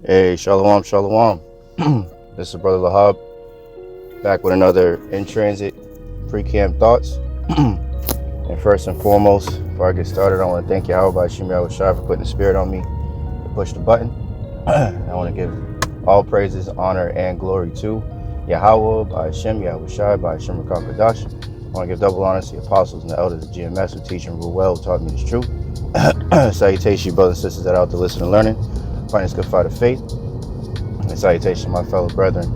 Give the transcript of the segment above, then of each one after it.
Hey, shalom, shalom. This is Brother Lahab, back with another In Transit Pre-Camp Thoughts. And first and foremost, before I get started, I want to thank Yahawashi for putting the spirit on me to push the button. I want to give all praises, honor, and glory to Yahawah, Bahasham, Bahasham, Rakakadash. I want to give double honor to the apostles and the elders of GMS who teach and rule well, who taught me this truth. Salutation, brothers and sisters that are out there listening and learning, fighting this good fight of faith. And salutation to my fellow brethren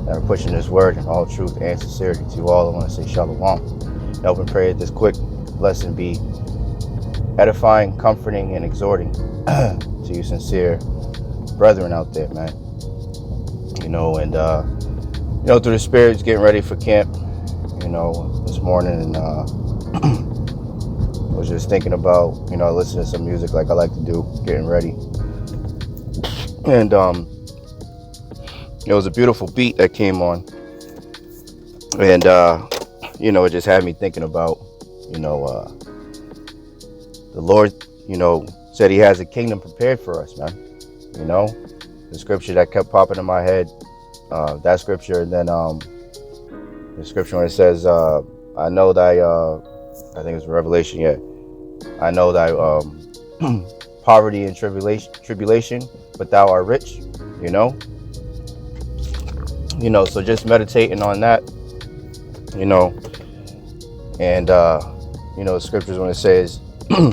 that are pushing this word in all truth and sincerity. To you all, I want to say shalom. And hope and pray that this quick lesson be edifying, comforting, and exhorting to you sincere brethren out there, man. Through the spirits, getting ready for camp, this morning, and I was just thinking about, listening to some music like I like to do, getting ready. And it was a beautiful beat that came on. And, it just had me thinking about, the Lord, said he has a kingdom prepared for us, man. The scripture that kept popping in my head, that scripture, and then the scripture when it says, I know thy, I think it's Revelation, yeah. I know thy poverty and tribulation, but thou art rich, so just meditating on that, and, the scriptures when it says,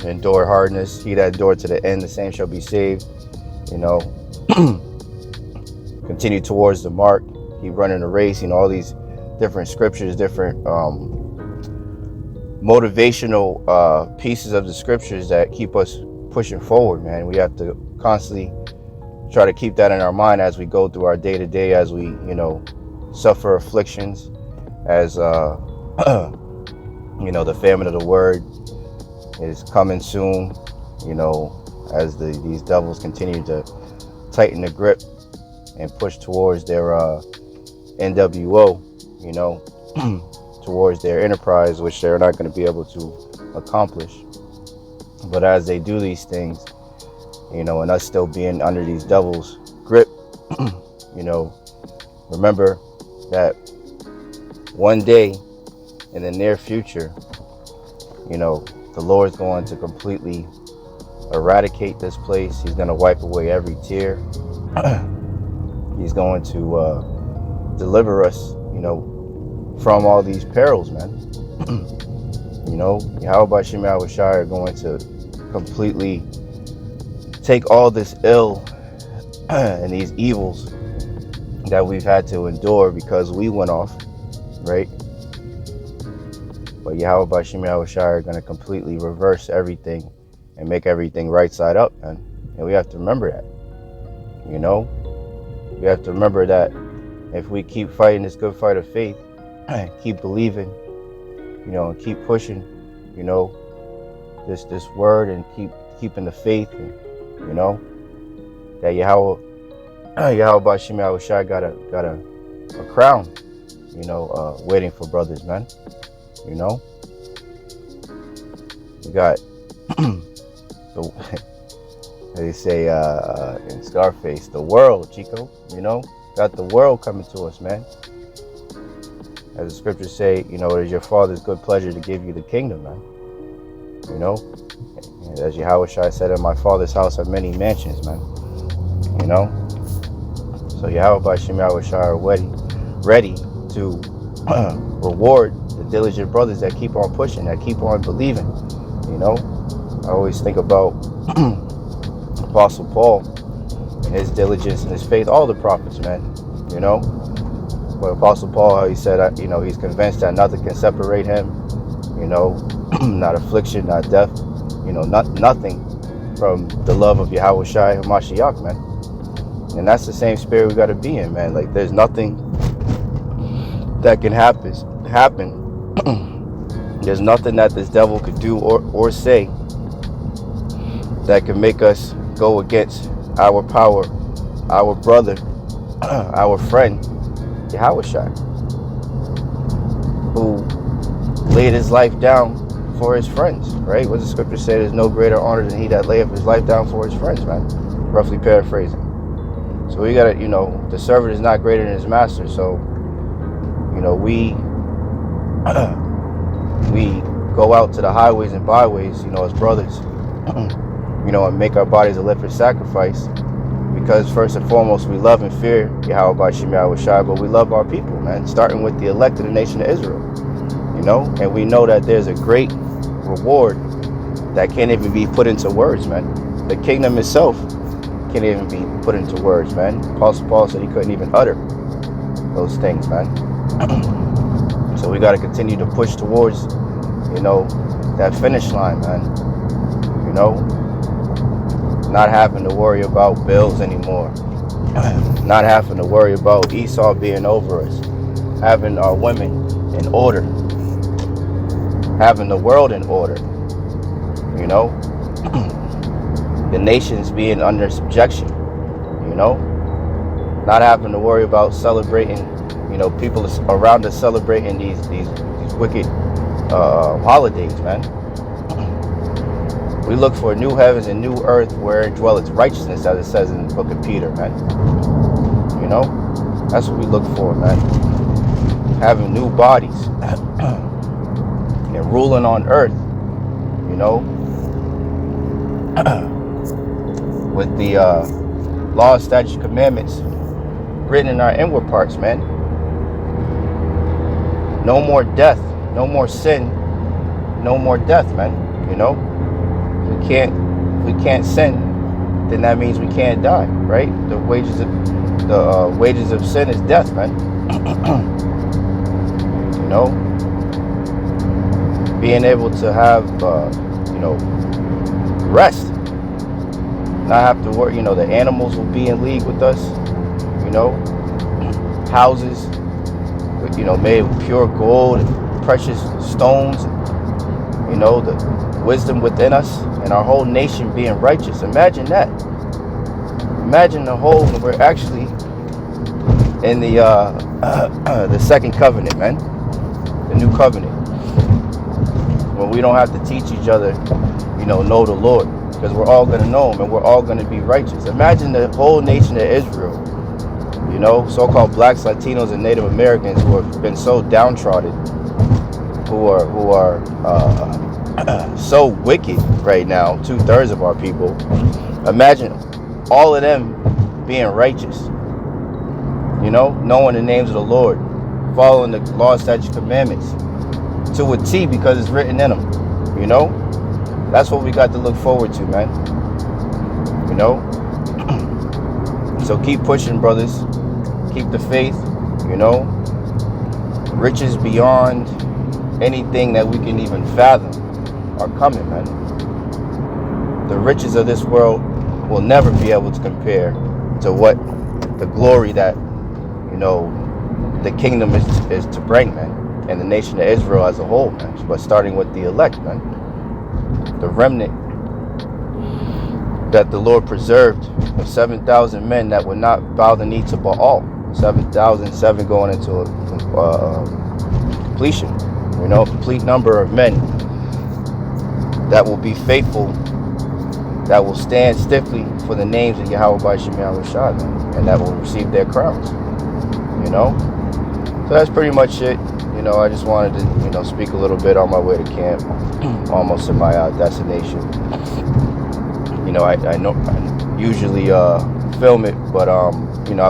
endure hardness, he that endured to the end, the same shall be saved, continue towards the mark, keep running the race, all these different scriptures, different motivational pieces of the scriptures that keep us pushing forward, man. We have to constantly try to keep that in our mind as we go through our day-to-day, as we, suffer afflictions, as, the famine of the word is coming soon, as these devils continue to tighten the grip and push towards their NWO, towards their enterprise, which they're not going to be able to accomplish. But as they do these things, and us still being under these devils' grip, remember that one day in the near future, the Lord's going to completely eradicate this place. He's going to wipe away every tear. He's going to deliver us, from all these perils, man. Yahawashi are going to completely take all this ill and these evils that we've had to endure because we went off, right? But Yahawashi are going to completely reverse everything and make everything right side up, man. And we have to remember that, We have to remember that if we keep fighting this good fight of faith, keep believing, and keep pushing, this word, and keeping the faith, and, that Yahawashi got a crown, waiting for brothers, man. We got they say in Scarface, the world, Chico, got the world coming to us, man. As the scriptures say, it is your Father's good pleasure to give you the kingdom, man. And as Yahawashi said, in my Father's house are many mansions, man. So Yahawashi are ready to reward the diligent brothers that keep on pushing, that keep on believing. I always think about Apostle Paul and his diligence and his faith, all the prophets, man, But Apostle Paul, how he said, he's convinced that nothing can separate him, not affliction, not death, nothing from the love of Yahawashi Hamashiach, man. And that's the same spirit we got to be in, man. Like, there's nothing that can happen. There's nothing that this devil could do or say that can make us go against our power, our brother, our friend, Yahawashi, who laid his life down for his friends, right? What the scripture said, there's no greater honor than he that layeth his life down for his friends, man. Roughly paraphrasing. So we gotta, the servant is not greater than his master. So, we we go out to the highways and byways, as brothers, and make our bodies a living sacrifice. Because first and foremost, we love and fear Yahawashi, but we love our people, man. Starting with the elect of the nation of Israel, and we know that there's a great reward that can't even be put into words, man. The kingdom itself can't even be put into words, man. Apostle Paul said he couldn't even utter those things, man. So we got to continue to push towards, that finish line, man. Not having to worry about bills anymore. Not having to worry about Esau being over us. Having our women in order. Having the world in order. The nations being under subjection. Not having to worry about celebrating, people around us celebrating these wicked holidays, man. We look for new heavens and new earth wherein dwelleth righteousness, as it says in the book of Peter, man. That's what we look for, man. Having new bodies and ruling on earth, with the law, statutes, commandments written in our inward parts, man. No more death, no more sin, no more death, man. If we can't sin, then that means we can't die, right? The wages of sin is death, man. Being able to have rest, not have to worry. The animals will be in league with us. Houses with, made with pure gold and precious stones. The wisdom within us and our whole nation being righteous. Imagine that. Imagine we're actually in the second covenant, man. The new covenant. When we don't have to teach each other, know the Lord. Because we're all going to know him and we're all going to be righteous. Imagine the whole nation of Israel, so-called blacks, Latinos, and Native Americans who have been so downtrodden, who are so wicked right now, 2/3 of our people. Imagine all of them being righteous, knowing the names of the Lord, following the law, statutes, commandments to a T because it's written in them. That's what we got to look forward to, man. So keep pushing, brothers. Keep the faith. Riches beyond anything that we can even fathom are coming, man. The riches of this world will never be able to compare to what the glory that, the kingdom is to bring, man. And the nation of Israel as a whole, man. But starting with the elect, man. The remnant that the Lord preserved of 7,000 men that would not bow the knee to Baal. 7,007 going into completion. Complete number of men that will be faithful, that will stand stiffly for the names of Yahawashi, and that will receive their crowns. So that's pretty much it. I just wanted to, speak a little bit on my way to camp, almost to my destination. I know I usually film it, but I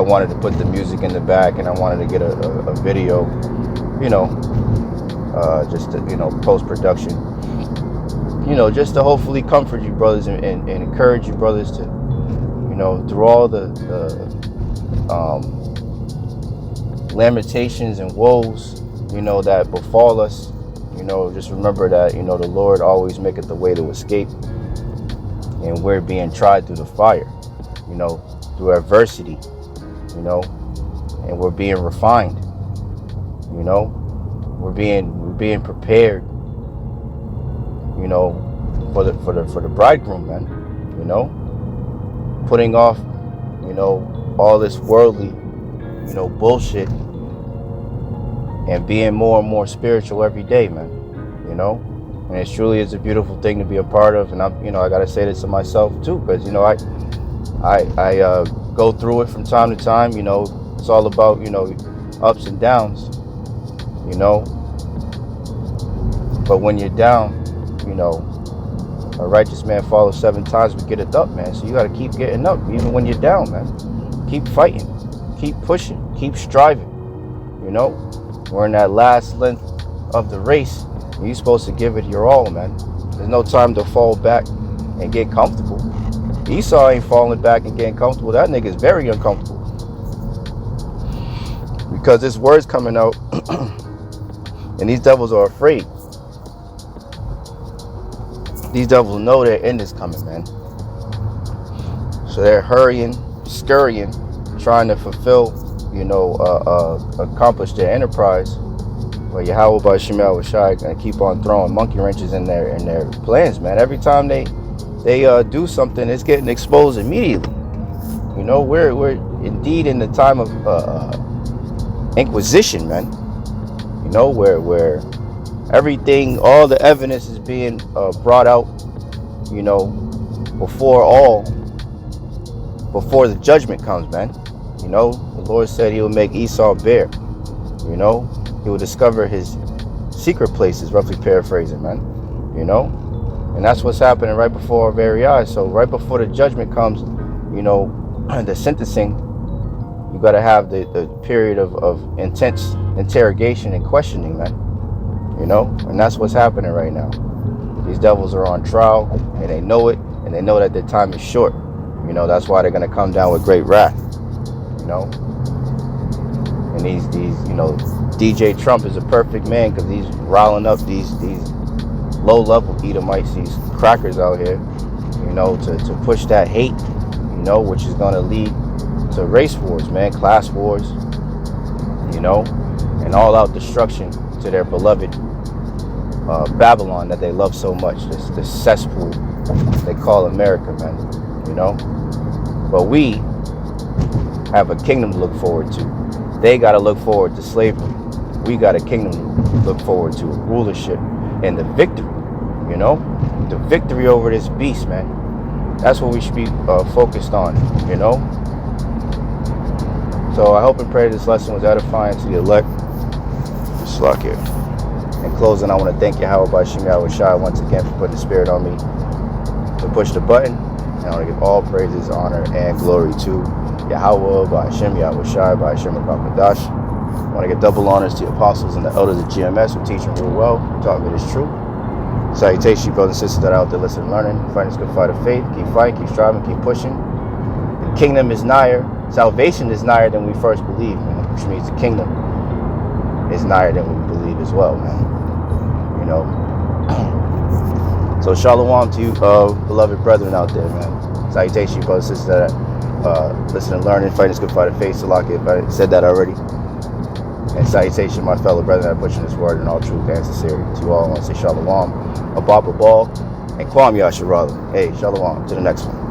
wanted to put the music in the back, and I wanted to get a video, just to, post-production, just to hopefully comfort you brothers and encourage you brothers to, through all the lamentations and woes, that befall us, just remember that, the Lord always maketh the way to escape, and we're being tried through the fire, through adversity, and we're being refined, we're being prepared, for the bridegroom, man, putting off, all this worldly, bullshit, and being more and more spiritual every day, man, and it truly is a beautiful thing to be a part of. And I'm, I gotta say this to myself too, because I go through it from time to time. You know, it's all about, you know, ups and downs, you know. But when you're down, you know, a righteous man falls 7 times but getteth up, man. So you got to keep getting up even when you're down, man. Keep fighting, keep pushing, keep striving, you know. We're in that last length of the race, and you're supposed to give it your all, man. There's no time to fall back and get comfortable. Esau ain't falling back and getting comfortable. That nigga's very uncomfortable, because this word's coming out and these devils are afraid. These devils know their end is coming, man. So they're hurrying, scurrying, trying to fulfill, you know, accomplish their enterprise. But Yahawah, Bahasham, Yahawashi gonna keep on throwing monkey wrenches in their plans, man. Every time they do something, it's getting exposed immediately. You know, we're indeed in the time of Inquisition, man. You know, where everything, all the evidence is being brought out, you know, before the judgment comes, man. You know, the Lord said he will make Esau bare. You know, he will discover his secret places, roughly paraphrasing, man. You know, and that's what's happening right before our very eyes. So right before the judgment comes, you know, the sentencing, you got to have the period of intense interrogation and questioning, man. You know, and that's what's happening right now. These devils are on trial, and they know it, and they know that their time is short. You know, that's why they're going to come down with great wrath. You know, and these you know, DJ Trump is a perfect man, because he's riling up these low-level Edomites, these crackers out here, you know, to push that hate, you know, which is going to lead to race wars, man, class wars, you know, and all-out destruction to their beloved Babylon that they love so much, this cesspool they call America, man, you know. But we have a kingdom to look forward to. They got to look forward to slavery. We got a kingdom to look forward to, rulership, and the victory, you know, the victory over this beast, man. That's what we should be focused on, you know. So I hope and pray this lesson was edifying to the elect. Just luck here. In closing, I want to thank Yahawah, Bahasham, Yahawashi once again for putting the spirit on me to push the button. And I want to give all praises, honor, and glory to Yahawah, Bahasham, Yahawashi, Bahasham, Akakadash. I want to give double honors to the apostles and the elders of GMS who teach and rule well, who taught me this truth. Salutations, you brothers and sisters that are out there listening and learning. Fighting this good fight of faith. Keep fighting, keep striving, keep pushing. The kingdom is nigher. Salvation is nigher than we first believed, man, which means the kingdom is nigher than we believe as well, man. You know. So shalom to you, beloved brethren out there, man. Salutations, you brothers and sisters that listen and learning. Fighting this good fight of faith. Salaki, if I said that already. And salutation, my fellow brethren that are pushing this word in all truth and sincerity. To you all, I want to say shalom, abab abal, and kwam yasharala. Hey, shalom. To the next one.